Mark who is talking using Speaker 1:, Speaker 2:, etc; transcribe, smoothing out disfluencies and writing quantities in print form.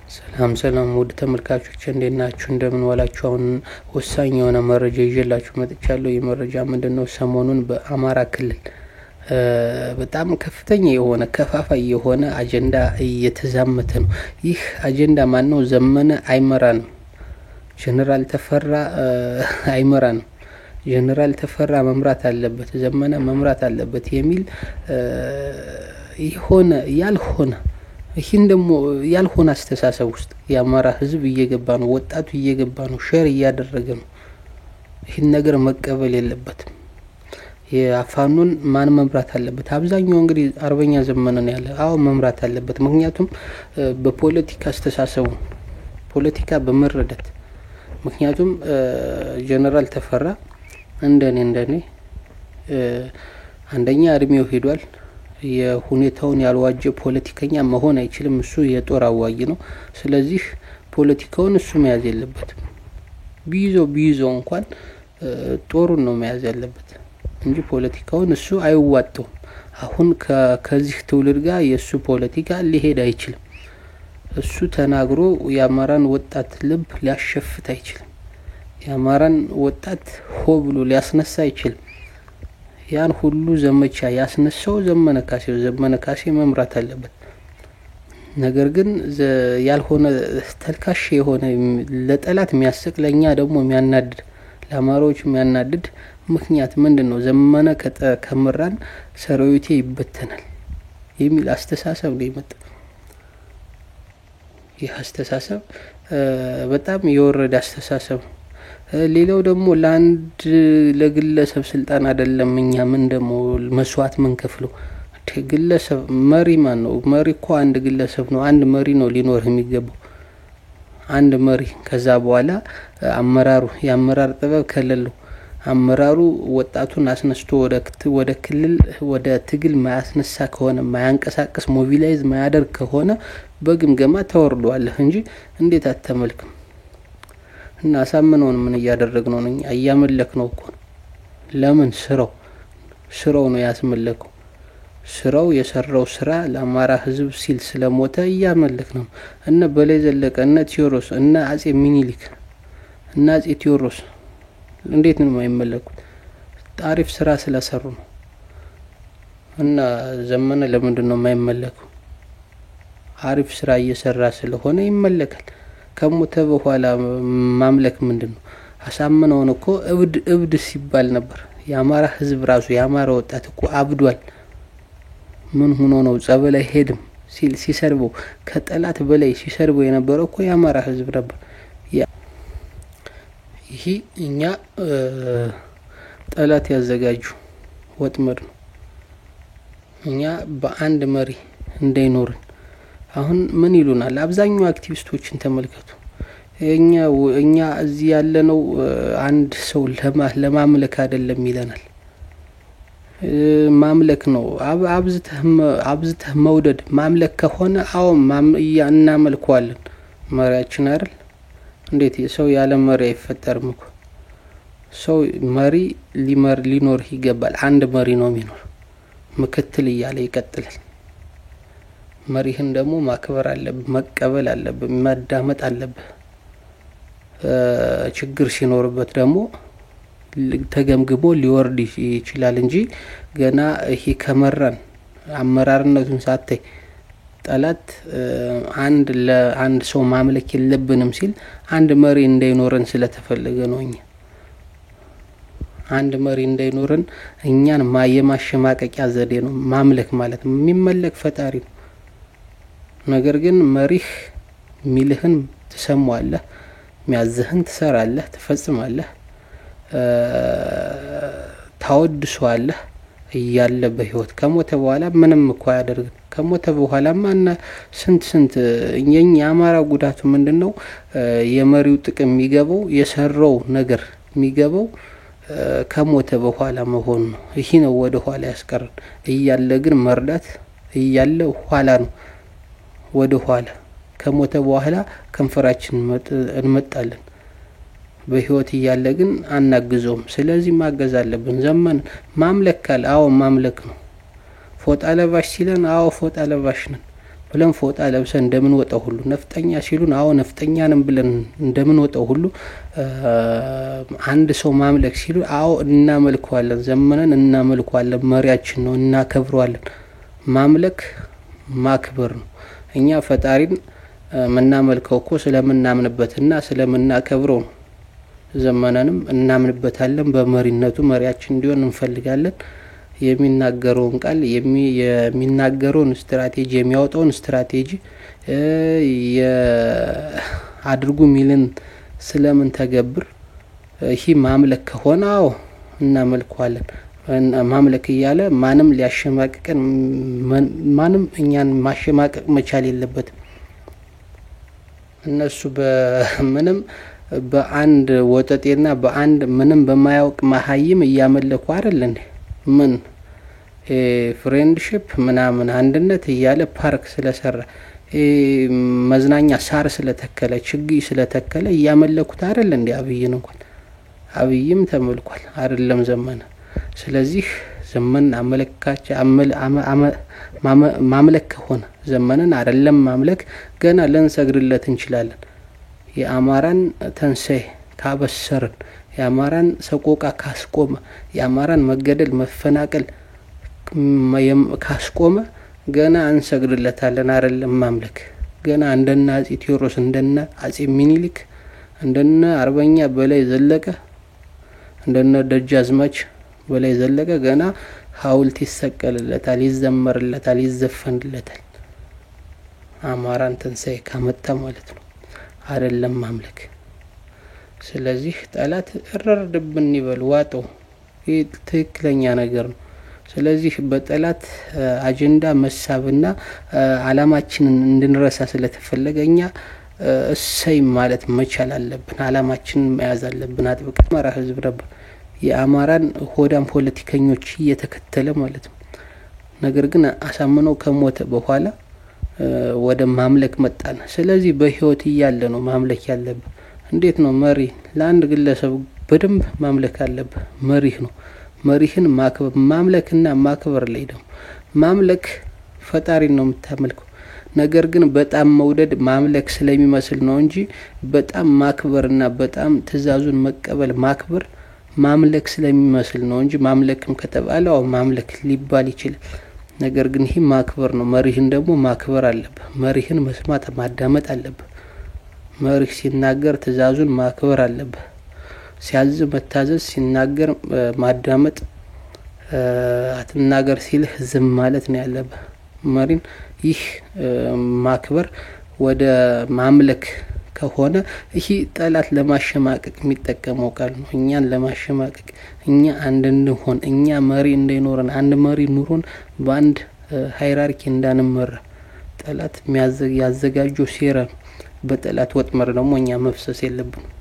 Speaker 1: ሰላም ሰላም ውድ ተመልካቾች እንዴት ናችሁ? እንደምን ዋላችሁ? አሁን ወሳኝ የሆነ መረጃ ይዤላችሁ መጥቻለሁ። ይህ መረጃ ምንድነው? ሰሞኑን በአማራ ክልል በጣም ከፍተኛ የሆነ ከፋፋይ የሆነ አጀንዳ እየተዛመተ ነው። ይህ አጀንዳ ማነው? ዘመነ አይመራንም፣ ጀነራል ተፈራ አይመራንም፣ ጀነራል ተፈራ መምራት አለበት፣ ዘመነ መምራት አለበት የሚል ይሆነ ያልሆነ ይህን ደግሞ ያልሆነ አስተሳሰብ ውስጥ የአማራ ሕዝብ እየገባ ነው። ወጣቱ እየገባ ነው፣ ሼር እያደረገ ነው። ይህን ነገር መቀበል የለበትም። የፋኖን ማን መምራት አለበት? አብዛኛው እንግዲህ አርበኛ ዘመነ ነው ያለ። አዎ መምራት አለበት። ምክንያቱም በፖለቲካ አስተሳሰቡ ፖለቲካ በመረዳት ምክንያቱም ጀነራል ተፈራ እንደኔ አንደኛ እድሜው ሄዷል። የሁኔታውን ያልዋጀ ፖለቲከኛ መሆን አይችልም። እሱ የጦር አዋጊ ነው። ስለዚህ ፖለቲካውን እሱ መያዝ የለበትም። ቢይዘው እንኳን ጦሩን ነው መያዝ ያለበት እንጂ ፖለቲካውን እሱ አይዋጣውም። አሁን ከዚህ ትውልድ ጋር የእሱ ፖለቲካ ሊሄድ አይችልም። እሱ ተናግሮ የአማራን ወጣት ልብ ሊያሸፍት አይችልም። የአማራን ወጣት ሆ ብሎ ሊያስነሳ አይችልም። ያን ሁሉ ዘመቻ ያስነሳው ዘመነ ካሴ መምራት አለበት። ነገር ግን ያልሆነ ተልካሽ የሆነ ለጠላት የሚያስቅ ለኛ ደግሞ የሚያናድድ ለአማራዎች የሚያናድድ ምክንያት ምንድነው? ዘመነ ከመራን ሰራዊቴ ይበተናል የሚል አስተሳሰብ ነው የመጣው። ይህ አስተሳሰብ በጣም የወረደ አስተሳሰብ ነው። ሌላው ደግሞ ለግለሰብ ስልጣን አይደለም። እኛ ምን ደግሞ መስዋዕት ምን ከፍለው ግለሰብ መሪ ማን ነው? መሪ እኮ አንድ ግለሰብ ነው። አንድ መሪ ነው ሊኖር የሚገባው አንድ መሪ። ከዛ በኋላ አመራሩ የአመራር ጥበብ ከሌለው አመራሩ ወጣቱን አስነስቶ ወደ ክልል ወደ ትግል ማያስነሳ ከሆነ ማያንቀሳቀስ ሞቢላይዝ ማያደርግ ከሆነ በግምገማ ተወርዷለህ እንጂ እንዴት አተመልክም? እና አሳምነውን ምን እያደረግነው ነው? እያመለክ ነው እኮ። ለምን ስራው ነው ያስመለከው። ስራው የሰራው ስራ ለአማራ ሕዝብ ሲል ስለሞተ እያመለክ ነው። እነ በላይ ዘለቀ እነ ቴዎድሮስ እነ አጼ ሚኒሊክ እና አጼ ቴዎድሮስ እንዴት ነው የማይመለኩት? ታሪፍ ስራ ስለሰሩ ነው። እና ዘመነ ለምንድን ነው የማይመለከው? አሪፍ ስራ እየሰራ ስለሆነ ይመለካል። ከሞተ በኋላ ማምለክ ምንድነው? አሳምነውን እኮ እብድ ሲባል ነበር። የአማራ ሕዝብ ራሱ የአማራ ወጣት እኮ አብዷል። ምን ሆኖ ነው ጸበል አይሄድም ሲል ሲሰርበው ከጠላት በላይ ሲሰርበው የነበረው እኮ የአማራ ሕዝብ ነበር። ይሄ እኛ ጠላት ያዘጋጁ ወጥመድ ነው። እኛ በአንድ መሪ እንዳይኖርን አሁን ምን ይሉናል? አብዛኛው አክቲቪስቶችን ተመልከቱ። እኛ እዚህ ያለነው አንድ ሰው ለማምለክ አይደለም ይለናል። ማምለክ ነው አብዝተህ መውደድ ማምለክ ከሆነ አዎ እናመልከዋለን። መሪያችን አይደል? እንዴት ሰው ያለ መሪ አይፈጠርም እኮ። ሰው መሪ ሊኖር ይገባል። አንድ መሪ ነው የሚኖር። ምክትል እያለ ይቀጥላል። መሪህን ደግሞ ማክበር አለብህ፣ መቀበል አለብህ፣ ማዳመጥ አለብህ። ችግር ሲኖርበት ደግሞ ተገምግሞ ሊወርድ ይችላል እንጂ ገና ይሄ ከመራን አመራርነቱን ሳታይ ጠላት አንድ ሰው ማምለክ የለብንም ሲል አንድ መሪ እንዳይኖረን ስለተፈለገ ነው። አንድ መሪ እንዳይኖረን እኛን የማሸማቀቂያ ዘዴ ነው ማምለክ ማለት ነው። የሚመለክ ፈጣሪ ነው። ነገር ግን መሪህ ሚልህን ትሰማዋለህ፣ ሚያዝህን ትሰራለህ፣ ትፈጽማለህ፣ ታወድሰዋለህ እያለ በህይወት ከሞተ በኋላ ምንም እኮ አያደርግም። ከሞተ በኋላ ማና ስንት የአማራ ጉዳቱ ምንድነው? የመሪው ጥቅም የሚገባው የሰራው ነገር የሚገባው ከሞተ በኋላ መሆኑ ነው። ይሄ ነው ወደ ኋላ ያስቀረን። እያለ ግን መርዳት እያለ ኋላ ነው ወደ ኋላ። ከሞተ በኋላ ከንፈራችን እንመጣለን። በህይወት እያለ ግን አናግዘውም። ስለዚህ ማገዝ አለብን። ዘመን ማምለክ ካለ አዎ ማምለክ ነው። ፎጣ ለባሽ ሲለን አዎ ፎጣ ለባሽ ነን። ብለን ፎጣ ለብሰን እንደምን ወጣው ሁሉ ነፍጠኛ ሲሉን አዎ ነፍጠኛንም ብለን እንደምን ወጣው ሁሉ አንድ ሰው ማምለክ ሲሉ አዎ እናመልከዋለን፣ ዘመነን እናመልከዋለን፣ መሪያችን ነው፣ እናከብረዋለን። ማምለክ ማክበር ነው። እኛ ፈጣሪን ምናመልከው እኮ ስለምናምንበትና ስለምናከብረው ነው። ዘመነንም እናምንበታለን፣ በመሪነቱ መሪያችን እንዲሆን እንፈልጋለን። የሚናገረውን ቃል የሚናገረውን ስትራቴጂ የሚያወጣውን ስትራቴጂ አድርጉ ሚልን ስለምን ተገብር ይህ ማምለክ ከሆነ አዎ እናመልከዋለን። ማምለክ እያለ ማንም ሊያሸማቅቀን ማንም እኛን ማሸማቀቅ መቻል የለበትም። እነሱ በምንም በአንድ ወጠጤና በአንድ ምንም በማያውቅ መሀይም እያመለኩ አይደል እንዴ? ምን ፍሬንድሺፕ ምናምን አንድነት እያለ ፓርክ ስለሰራ መዝናኛ ሳር ስለተከለ ችግኝ ስለተከለ እያመለኩት አይደል እንዴ? አብይን እንኳን አብይም ተመልኳል አይደለም ዘመነ። ስለዚህ ዘመን አመለካች ማምለክ ከሆነ ዘመንን አይደለም ማምለክ ገና ልንሰግድለት እንችላለን። የአማራን ተንሳኤ ካበሰርን፣ የአማራን ሰቆቃ ካስቆመ፣ የአማራን መገደል መፈናቀል ካስቆመ ገና እንሰግድለታለን። አይደለም ማምለክ ገና እንደነ አጼ ቴዎድሮስ እንደነ አጼ ሚኒሊክ እንደነ አርበኛ በላይ ዘለቀ እንደነ ደጃዝማች በላይ ዘለቀ ገና ሐውልት ይሰቀልለታል፣ ይዘመርለታል፣ ይዘፈንለታል። አማራን ተንሳኤ ካመጣ ማለት ነው። አይደለም ማምለክ። ስለዚህ ጠላት እረርድብን ይበል ዋጠው። ይህ ትክክለኛ ነገር ነው። ስለዚህ በጠላት አጀንዳ መሳብና አላማችንን እንድንረሳ ስለተፈለገኛ እሰይ ማለት መቻል አለብን። አላማችንን መያዝ አለብን አጥብቀን። አማራ ህዝብ ነበር የአማራን ሆዳም ፖለቲከኞች እየተከተለ ማለት ነው። ነገር ግን አሳምነው ከሞተ በኋላ ወደ ማምለክ መጣን። ስለዚህ በህይወት እያለ ነው ማምለክ ያለብህ። እንዴት ነው መሪ ለአንድ ግለሰብ በደንብ ማምለክ አለብህ። መሪህ ነው። መሪህን ማክበር ማምለክና ማክበር ላይ ነው። ማምለክ ፈጣሪን ነው የምታመልከው። ነገር ግን በጣም መውደድ ማምለክ ስለሚመስል ነው እንጂ በጣም ማክበርና በጣም ትእዛዙን መቀበል ማክበር ማምለክ ስለሚመስል ነው እንጂ ማምለክም ከተባለው ማምለክ ሊባል ይችላል። ነገር ግን ይህ ማክበር ነው። መሪህን ደግሞ ማክበር አለብህ። መሪህን መስማት ማዳመጥ አለብህ። መሪህ ሲናገር ትእዛዙን ማክበር አለብህ። ሲያዝ መታዘዝ፣ ሲናገር ማዳመጥ፣ አትናገር ሲልህ ዝም ማለት ነው ያለብህ። መሪን ይህ ማክበር ወደ ማምለክ ከሆነ ይህ ጠላት ለማሸማቀቅ የሚጠቀመው ቃል ነው። እኛን ለማሸማቀቅ፣ እኛ አንድ እንሆን፣ እኛ መሪ እንዳይኖረን፣ አንድ መሪ ኑሮን በአንድ ሃይራርኪ እንዳንመራ ጠላት ያዘጋጀው ሴራ ነው። በጠላት ወጥመር ደግሞ እኛ መፍሰስ የለብንም።